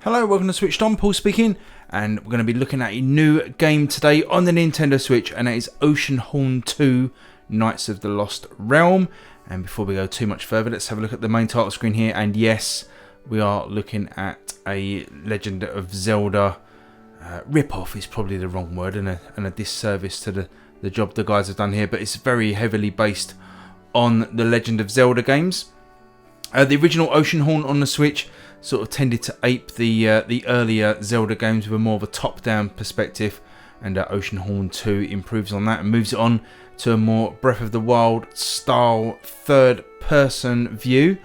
Hello, welcome to SwitchedOn, Paul speaking, and we're going to be looking at a new game today on the Nintendo Switch, and that is Oceanhorn 2, Knights of the Lost Realm. And before we go too much further, let's have a look at the main title screen here, and yes, we are looking at a Legend of Zelda rip-off is probably the wrong word, and a disservice to the job the guys have done here, but it's very heavily based on the Legend of Zelda games. The original Oceanhorn on the Switch sort of tended to ape the earlier Zelda games with a more of a top-down perspective, and Oceanhorn 2 improves on that and moves it on to a more Breath of the Wild style third-person view.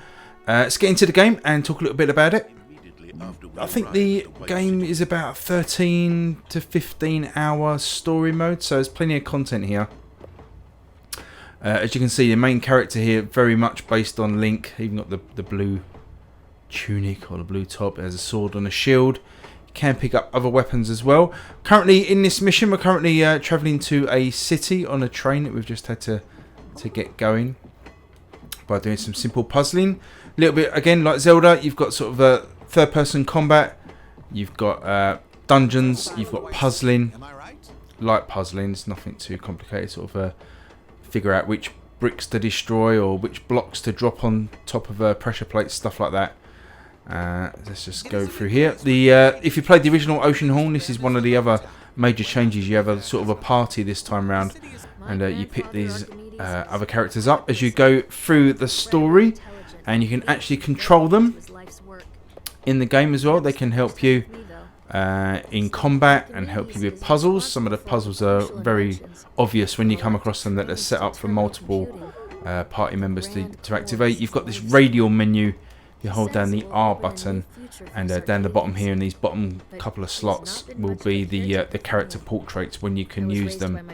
Let's get into the game and talk a little bit about it. I think the game is about 13 to 15 hour story mode, so there's plenty of content here. As you can see, the main character here very much based on Link. Even got the blue tunic or the blue top. There's a sword and a shield. You can pick up other weapons as well. Currently in this mission, we're currently travelling to a city on a train that we've just had to get going by doing some simple puzzling. A little bit again like Zelda, you've got sort of a third-person combat. You've got dungeons. You've got puzzling, light puzzling. It's nothing too complicated. Sort of figure out which bricks to destroy or which blocks to drop on top of pressure plates, stuff like that. Let's just go through here. If you played the original Oceanhorn, this is one of the other major changes. You have a sort of a party this time round, and you pick these other characters up as you go through the story, and you can actually control them in the game as well. They can help you in combat and help you with puzzles. Some of the puzzles are very obvious when you come across them, that they're set up for multiple party members to activate. You've got this radial menu. You hold down the R button, and down the bottom here in these bottom couple of slots will be the character portraits when you can use them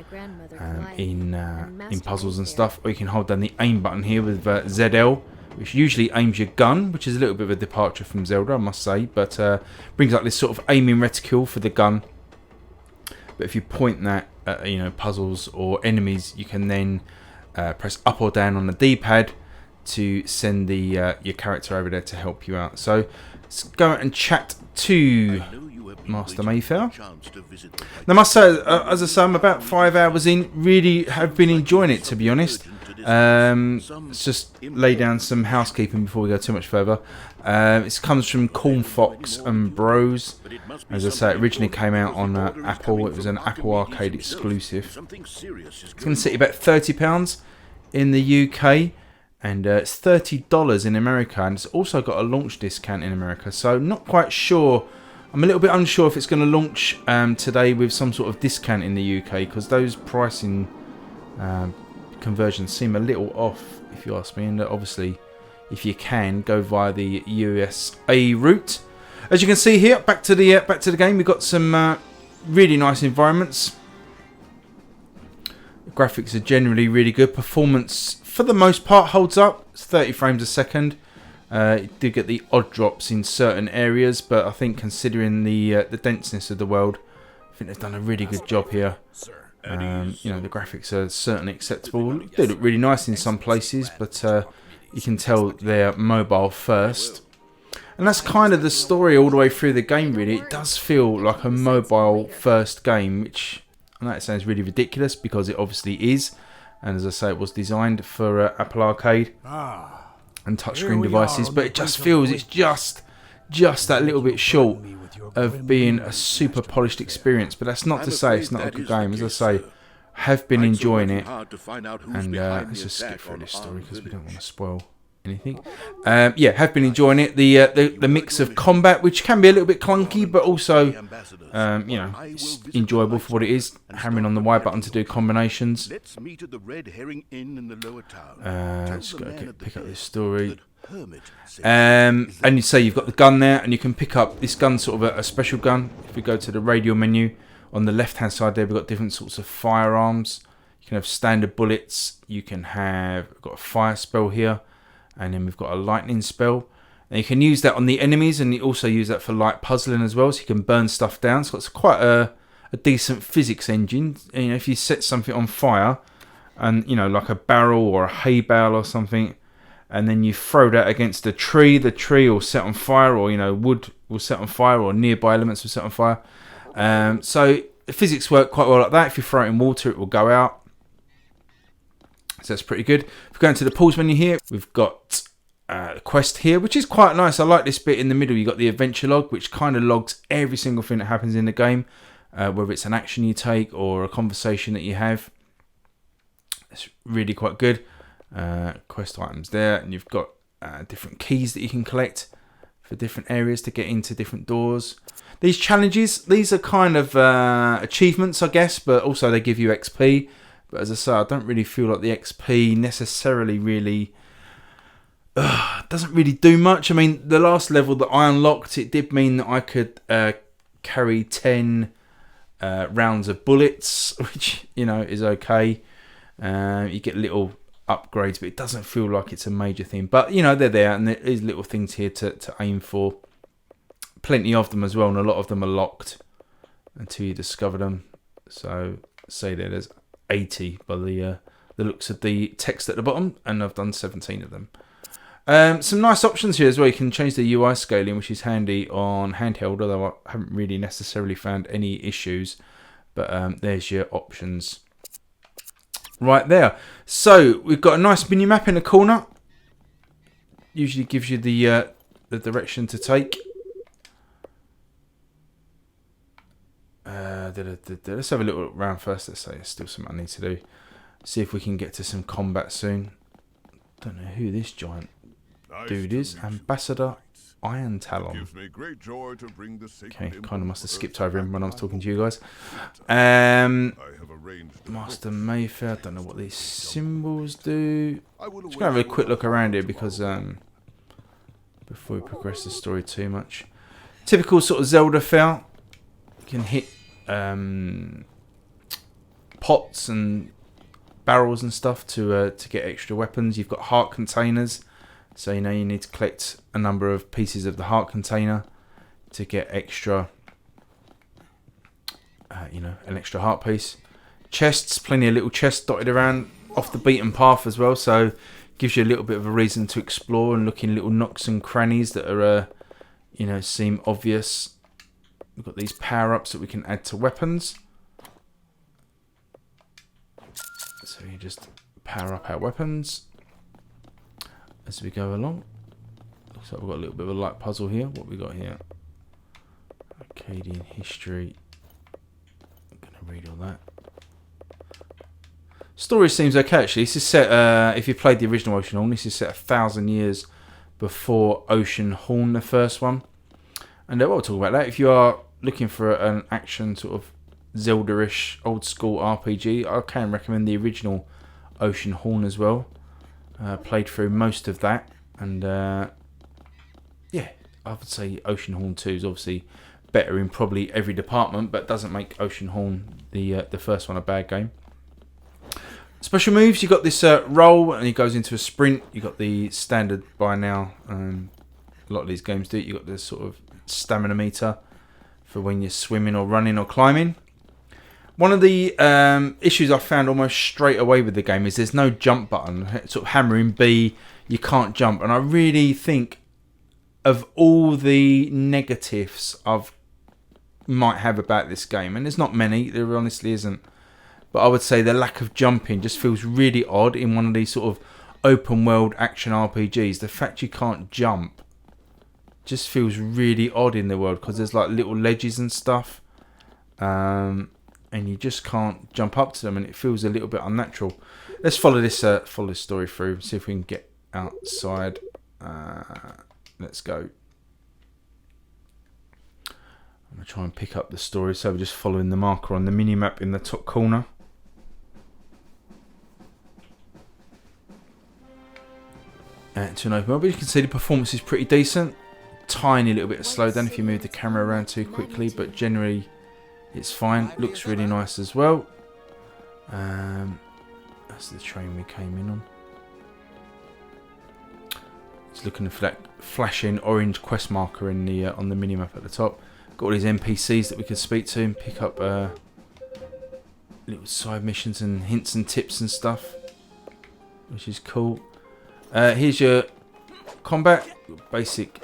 in puzzles and stuff. Or you can hold down the aim button here with ZL, which usually aims your gun, which is a little bit of a departure from Zelda, I must say, but brings up this sort of aiming reticule for the gun. But if you point that at puzzles or enemies, you can then press up or down on the D-pad to send your character over there to help you out. So let's go out and chat to Master Mayfair. Now I must say, as I say, I'm about 5 hours in. Really have been enjoying it, to be honest. Let's just lay down some housekeeping before we go too much further. It comes from Cornfox Bros. As I say, it originally came out on Apple. It was an Apple Arcade exclusive. It's going to sit about £30 in the UK, and it's $30 in America, and it's also got a launch discount in America. So not quite sure. I'm a little bit unsure if it's going to launch today with some sort of discount in the UK, because those pricing conversions seem a little off, if you ask me. And obviously, if you can, go via the USA route. As you can see here, back to the game, we've got some really nice environments. The graphics are generally really good. Performance, for the most part, holds up. It's 30 frames a second. You do get the odd drops in certain areas, but I think considering the denseness of the world, I think they've done a really good job here. The graphics are certainly acceptable. They look really nice in some places, but you can tell they're mobile first. And that's kind of the story all the way through the game, really. It does feel like a mobile first game, which I know it sounds really ridiculous because it obviously is. And as I say, it was designed for Apple Arcade and touchscreen devices, but it just feels it's just that little bit short of being a super polished experience. But that's not to say it's not a good game. As I say, I have been enjoying it. And let's just skip through this story because we don't want to spoil anything. Have been enjoying it. The mix of combat, which can be a little bit clunky, but also it's enjoyable for what it is. Hammering on the Y button to do combinations. Let's meet at the Red Herring Inn in the Lower Town. Just got to pick up this story. And you say you've got the gun there, and you can pick up this gun, sort of a special gun. If we go to the radial menu on the left hand side there, we've got different sorts of firearms. You can have standard bullets. You can have got a fire spell here. And then we've got a lightning spell. And you can use that on the enemies, and you also use that for light puzzling as well, so you can burn stuff down. So it's quite a decent physics engine. If you set something on fire, and like a barrel or a hay bale or something, and then you throw that against a tree, the tree will set on fire, or wood will set on fire, or nearby elements will set on fire. So the physics work quite well like that. If you throw it in water, it will go out. So that's pretty good. If we go into the pause menu here, we've got a quest here, which is quite nice. I like this bit in the middle. You've got the adventure log, which kind of logs every single thing that happens in the game, whether it's an action you take or a conversation that you have. It's really quite good. Quest items there, and you've got different keys that you can collect for different areas to get into different doors. These challenges, these are kind of achievements, I guess, but also they give you XP. But as I say, I don't really feel like the XP necessarily really doesn't really do much. I mean, the last level that I unlocked, it did mean that I could carry 10 rounds of bullets, which, you know, is okay. You get little upgrades, but it doesn't feel like it's a major thing. But, you know, they're there, and there is little things here to aim for. Plenty of them as well, and a lot of them are locked until you discover them. So, say there's 80 by the looks of the text at the bottom, and I've done 17 of them. Some nice options here as well. You can change the UI scaling, which is handy on handheld, although I haven't really necessarily found any issues. But there's your options right there. So we've got a nice mini map in the corner. Usually gives you the direction to take. Let's have a little look around first. Let's say there's still something I need to do. See if we can get to some combat soon. Don't know who this giant dude is. Ambassador Iron Talon. Okay, kind of must have skipped over him when I was talking to you guys. Master Mayfair. I don't know what these symbols do. Just gonna have a quick look around here because before we progress the story too much. Typical sort of Zelda fare. You can hit pots and barrels and stuff to get extra weapons. You've got heart containers, so you know you need to collect a number of pieces of the heart container to get extra, an extra heart piece. Chests, plenty of little chests dotted around off the beaten path as well, so gives you a little bit of a reason to explore and look in little nooks and crannies that are, seem obvious. We've got these power-ups that we can add to weapons. So you just power up our weapons as we go along. Looks like we've got a little bit of a light puzzle here. What we got here? Akkadian history. I'm going to read all that. Story seems okay actually. This is set, if you played the original Oceanhorn, this is set 1,000 years before Oceanhorn, the first one. And we'll talk about that. If you are looking for an action sort of Zelda-ish old school RPG, I can recommend the original Oceanhorn as well. Played through most of that, and yeah, I would say Oceanhorn 2 is obviously better in probably every department, but doesn't make Oceanhorn the first one a bad game. Special moves, you got this roll, and it goes into a sprint. You got the standard by now. A lot of these games do it. You got this sort of stamina meter for when you're swimming or running or climbing. One of the issues I found almost straight away with the game is there's no jump button. Sort of hammering B, you can't jump. And I really think of all the negatives might have about this game, and there's not many, there honestly isn't. But I would say the lack of jumping just feels really odd in one of these sort of open world action RPGs. The fact you can't jump just feels really odd in the world because there's like little ledges and stuff. And you just can't jump up to them, and it feels a little bit unnatural. Let's follow this story through, see if we can get outside. Let's go. I'm going to try and pick up the story, so we're just following the marker on the mini-map in the top corner. To an open world, but you can see the performance is pretty decent. Tiny little bit of slowdown if you move the camera around too quickly, but generally it's fine. Looks really nice as well. That's the train we came in on. Just looking for that flashing orange quest marker in the on the minimap at the top. Got all these NPCs that we can speak to and pick up little side missions and hints and tips and stuff, which is cool. Here's your combat, basic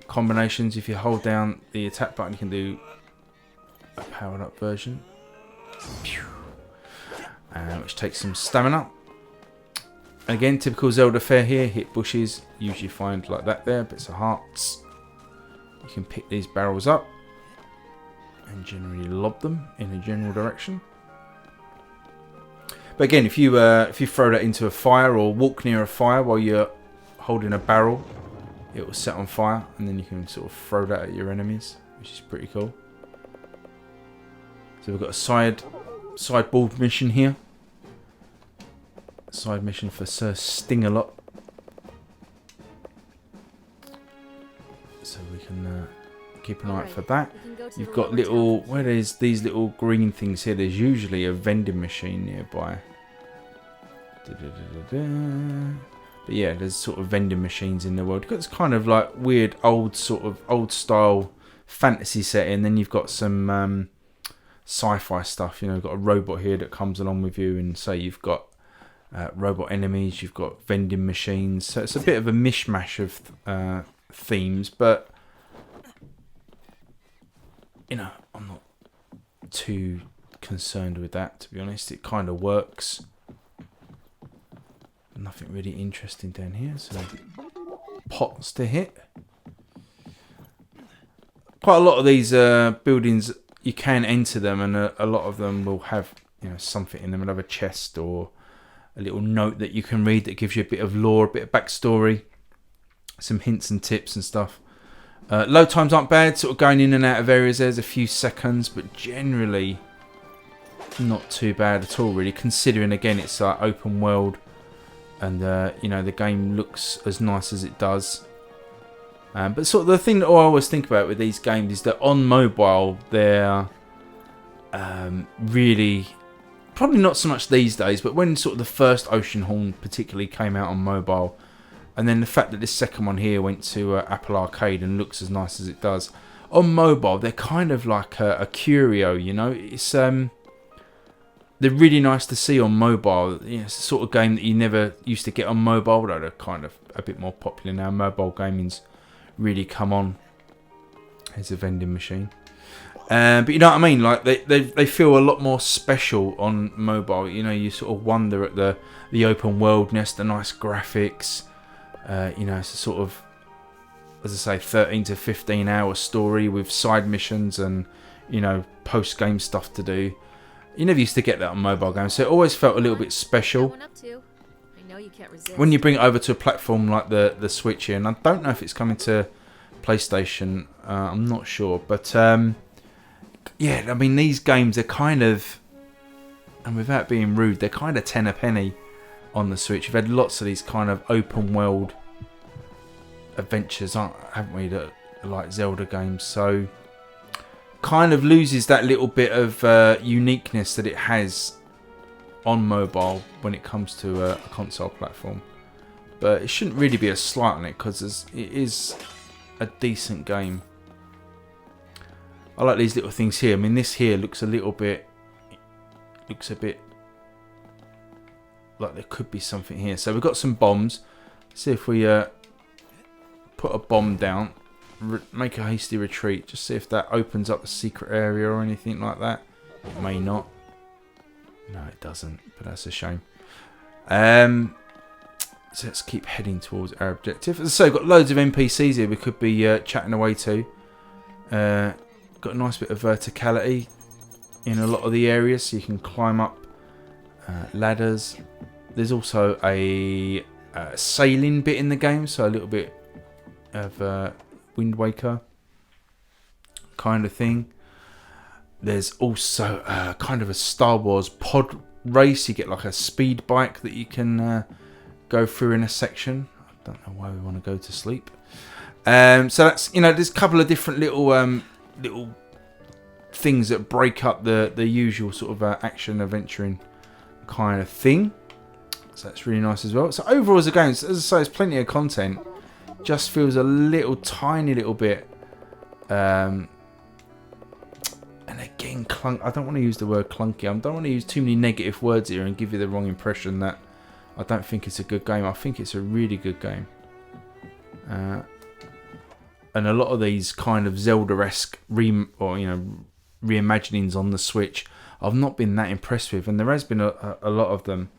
combinations. If you hold down the attack button, you can do a powered up version, which takes some stamina. Again, typical Zelda fare here. Hit bushes, usually find like that there, bits of hearts. You can pick these barrels up and generally lob them in a general direction. But again, if you throw that into a fire or walk near a fire while you're holding a barrel, it will set on fire, and then you can sort of throw that at your enemies, which is pretty cool. So we've got a sideboard mission here. Side mission for Sir Sting-a-lot. So we can keep an eye out for that. You've got little, where there's these little green things here, there's usually a vending machine nearby. But yeah, there's sort of vending machines in the world. You've got this kind of like weird old style fantasy setting. Then you've got some sci-fi stuff. You know, you've got a robot here that comes along with you, and say you've got robot enemies, you've got vending machines. So it's a bit of a mishmash of themes, but you know, I'm not too concerned with that, to be honest. It kind of works. Nothing really interesting down here, so pots to hit. Quite a lot of these buildings, you can enter them, and a lot of them will have, you know, something in them. They'll have a chest or a little note that you can read that gives you a bit of lore, a bit of backstory, some hints and tips and stuff. Load times aren't bad, sort of going in and out of areas. There's a few seconds, but generally not too bad at all, really. Considering again, it's open world, and you know, the game looks as nice as it does. But sort of the thing that I always think about with these games is that on mobile, they're really, probably not so much these days, but when sort of the first Oceanhorn particularly came out on mobile, and then the fact that this second one here went to Apple Arcade and looks as nice as it does, on mobile they're kind of like a curio, you know. It's they're really nice to see on mobile. You know, it's the sort of game that you never used to get on mobile, though they're kind of a bit more popular now. Mobile gaming's really come on. Here's a vending machine. But you know what I mean? Like they feel a lot more special on mobile. You know, you sort of wonder at the open worldness, the nice graphics. You know, it's a sort of, as I say, 13 to 15 hour story with side missions and, you know, post game stuff to do. You never used to get that on mobile games, so it always felt a little bit special. When you bring it over to a platform like the Switch here, and I don't know if it's coming to PlayStation, I'm not sure, but yeah, I mean, these games are kind of, and without being rude, they're kind of 10 a penny on the Switch. You've had lots of these kind of open world adventures, haven't we, that are like Zelda games, so kind of loses that little bit of uniqueness that it has on mobile when it comes to a console platform. But it shouldn't really be a slight on it, because it is a decent game. I like these little things here. I mean, this here looks a bit like there could be something here. So we've got some bombs. Let's see if we put a bomb down, make a hasty retreat, just see if that opens up a secret area or anything like that. It may not. No, it doesn't, but that's a shame. So let's keep heading towards our objective. As I say, we've got loads of NPCs here we could be chatting away to. Got a nice bit of verticality in a lot of the areas, so you can climb up ladders. There's also a sailing bit in the game, so a little bit of Wind Waker kind of thing. There's also kind of a Star Wars pod race. You get like a speed bike that you can go through in a section. I don't know why we want to go to sleep. So that's, you know, there's a couple of different little things that break up the usual sort of action adventuring kind of thing. So that's really nice as well. So overall as a game, as I say, there's plenty of content. Just feels a tiny little bit and again, I don't want to use the word clunky. I don't want to use too many negative words here and give you the wrong impression that I don't think it's a good game. I think it's a really good game. and a lot of these kind of Zelda-esque reimaginings on the Switch, I've not been that impressed with, and there has been a lot of them,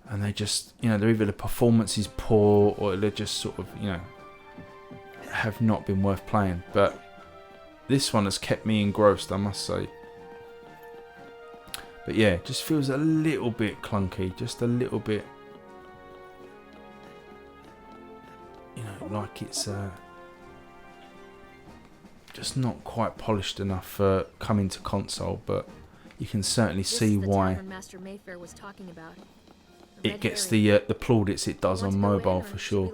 and they just, they're either the performance is poor or they're just sort of, have not been worth playing. But this one has kept me engrossed, I must say. But yeah, it just feels a little bit clunky, just a little bit, like it's just not quite polished enough for coming to console, but you can certainly see why it gets the plaudits it does on mobile for sure.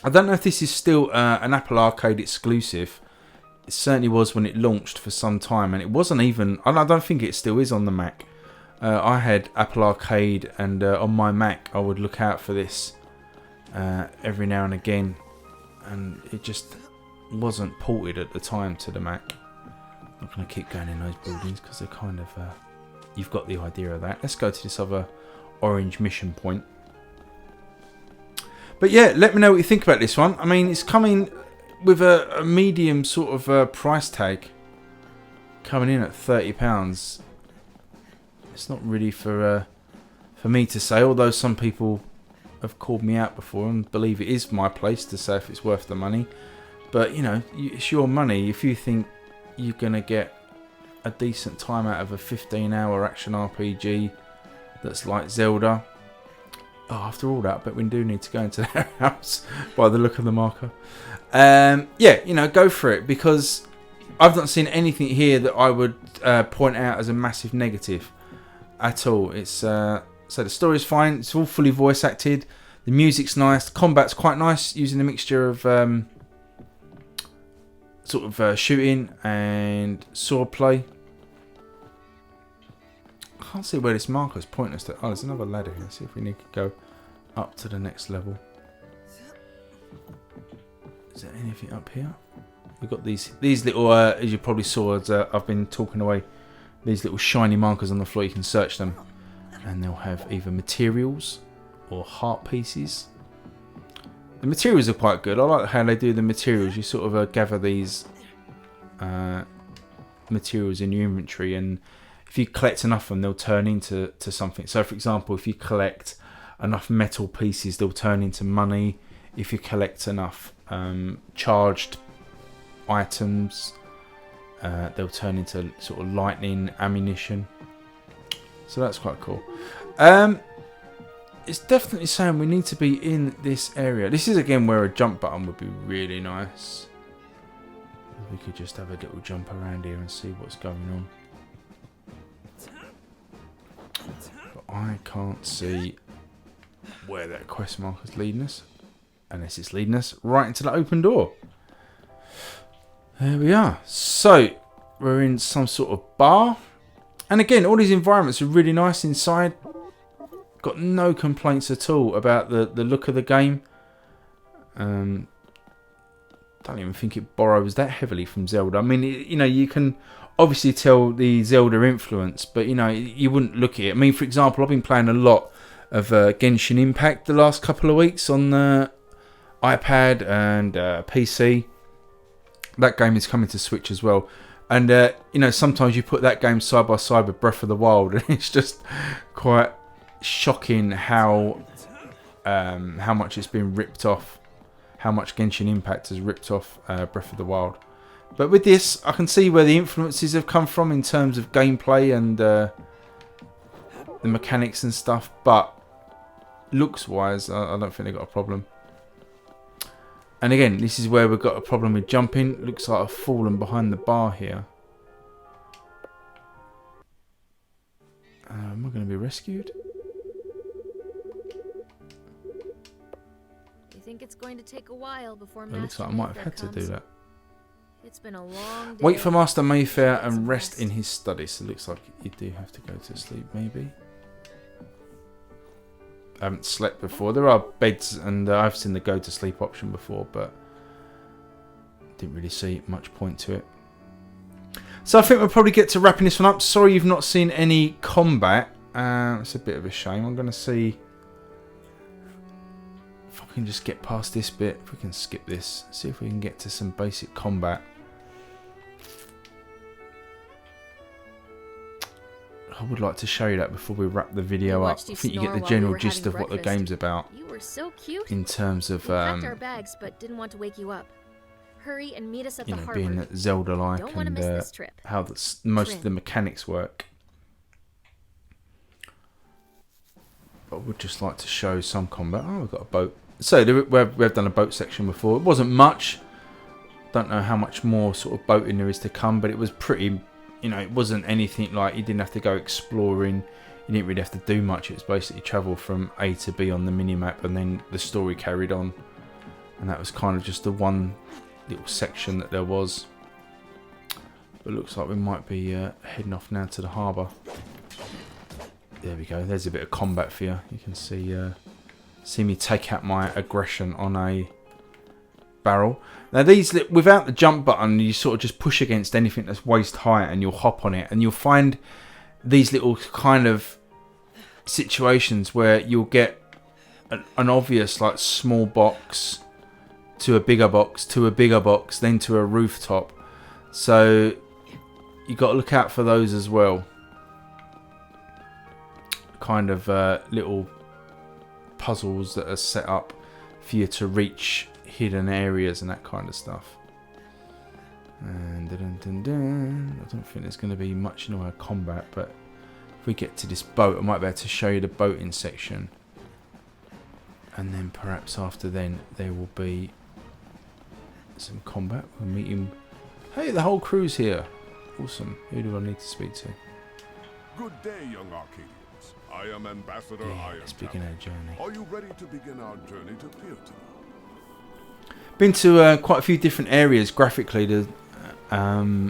I don't know if this is still an Apple Arcade exclusive. It certainly was when it launched for some time, and it wasn't even, I don't think it still is on the Mac. I had Apple Arcade, and on my Mac I would look out for this every now and again, and it just wasn't ported at the time to the Mac. I'm not going to keep going in those buildings because they're kind of, you've got the idea of that. Let's go to this other orange mission point. But yeah, let me know what you think about this one. I mean, it's coming with a medium sort of price tag, coming in at £30. It's not really for me to say, although some people have called me out before and believe it is my place to say if it's worth the money. But it's your money. If you think you're gonna get a decent time out of a 15-hour action RPG that's like Zelda, after all that, but we do need to go into their house by the look of the marker. Yeah, go for it, because I've not seen anything here that I would point out as a massive negative at all. It's so the story's fine. It's all fully voice acted. The music's nice. The combat's quite nice, using a mixture of shooting and sword play. I can't see where this marker's pointing us to. Oh, there's another ladder here. Let's see if we need to go up to the next level. Is there anything up here? We've got these little, as you probably saw as I've been talking away, these little shiny markers on the floor. You can search them, and they'll have either materials or heart pieces. The materials are quite good. I like how they do the materials. You sort of gather these materials in your inventory, and if you collect enough of them, they'll turn into something. So, for example, if you collect enough metal pieces, they'll turn into money. If you collect enough charged items, they'll turn into sort of lightning ammunition. So that's quite cool. It's definitely saying we need to be in this area. This is again where a jump button would be really nice. We could just have a little jump around here and see what's going on. But I can't see where that quest marker's leading us, unless it's leading us right into the open door. There we are. So we're in some sort of bar, and again, all these environments are really nice inside. Got no complaints at all about the look of the game. Don't even think it borrows that heavily from Zelda. I mean, you can obviously tell the Zelda influence, but you wouldn't look at it. I mean, for example, I've been playing a lot of Genshin Impact the last couple of weeks on the iPad and PC. That game is coming to Switch as well. And sometimes you put that game side by side with Breath of the Wild, and it's just quite shocking how much it's been ripped off, how much Genshin Impact has ripped off Breath of the Wild. But with this, I can see where the influences have come from in terms of gameplay and the mechanics and stuff. But looks wise, I don't think they've got a problem. And again, this is where we've got a problem with jumping. Looks like I've fallen behind the bar here. Am I going to be rescued? You think it's going to take a while before It looks like I might have had to do that. It's been a long day. Wait for Master Mayfair and rest in his study. So it looks like you do have to go to sleep, maybe. I haven't slept before. There are beds, and I've seen the go to sleep option before, but didn't really see much point to it. So I think we'll probably get to wrapping this one up. Sorry you've not seen any combat. It's a bit of a shame. I'm going to see if I can just get past this bit. If we can skip this. See if we can get to some basic combat. I would like to show you that before we wrap the video up. I think you get the general gist of what the game's about. You were so cute. In terms of we packed our bags, but didn't want to wake you up. Hurry and meet us at the harbor. Being Zelda-like and how most of the mechanics work. But I would just like to show some combat. Oh, we've got a boat. So we've done a boat section before. It wasn't much. Don't know how much more sort of boating there is to come, but it was pretty. You know, it wasn't anything like you didn't have to go exploring. You didn't really have to do much. It was basically travel from A to B on the minimap, and then the story carried on. And that was kind of just the one little section that there was. But it looks like we might be heading off now to the harbour. There we go. There's a bit of combat for you. You can see me take out my aggression on a barrel. Now these, without the jump button, you sort of just push against anything that's waist high and you'll hop on it, and you'll find these little kind of situations where you'll get an obvious like small box to a bigger box to a bigger box, then to a rooftop. So you got to look out for those as well. Kind of little puzzles that are set up for you to reach hidden areas and that kind of stuff. And I don't think there's going to be much in the way of combat, but if we get to this boat, I might be able to show you the boating section, and then perhaps after then there will be some combat. We'll meet him. Hey, the whole crew's here. Awesome. Who do I need to speak to? Good day, young Arcadians. I am Ambassador Iron. Let's begin our journey. Are you ready to begin our journey to Purity? Been to quite a few different areas graphically. So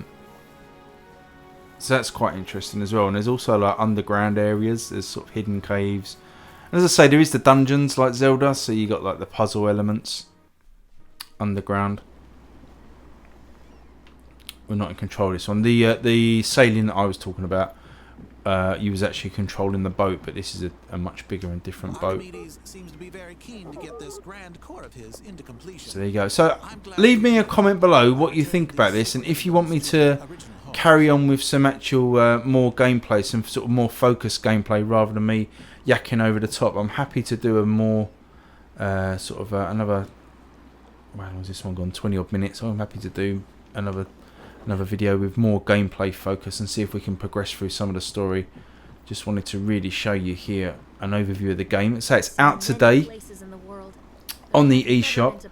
that's quite interesting as well. And there's also like underground areas. There's sort of hidden caves. And as I say, there is the dungeons like Zelda. So you got like the puzzle elements underground. We're not in control of this one. The sailing that I was talking about, you was actually controlling the boat, but this is a much bigger and different boat. Seems to be very keen to get this grand core of his into completion. So there you go. So leave me a comment below what you think about this, and if you want me to carry on with some actual more gameplay, some sort of more focused gameplay rather than me yakking over the top. I'm happy to do a more sort of another. Wow, was this one gone 20 odd minutes? So I'm happy to do another video with more gameplay focus and see if we can progress through some of the story. Just wanted to really show you here an overview of the game. So it's out today on the eShop.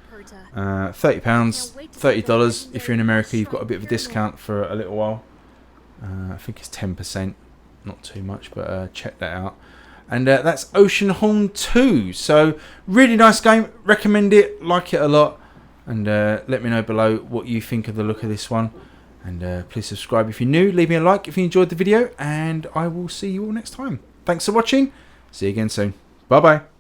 £30, $30. If you're in America, you've got a bit of a discount for a little while. I think it's 10%, not too much, but check that out. And that's Oceanhorn 2. So really nice game. Recommend it. Like it a lot. And let me know below what you think of the look of this one. And please subscribe if you're new. Leave me a like if you enjoyed the video. And I will see you all next time. Thanks for watching. See you again soon. Bye bye.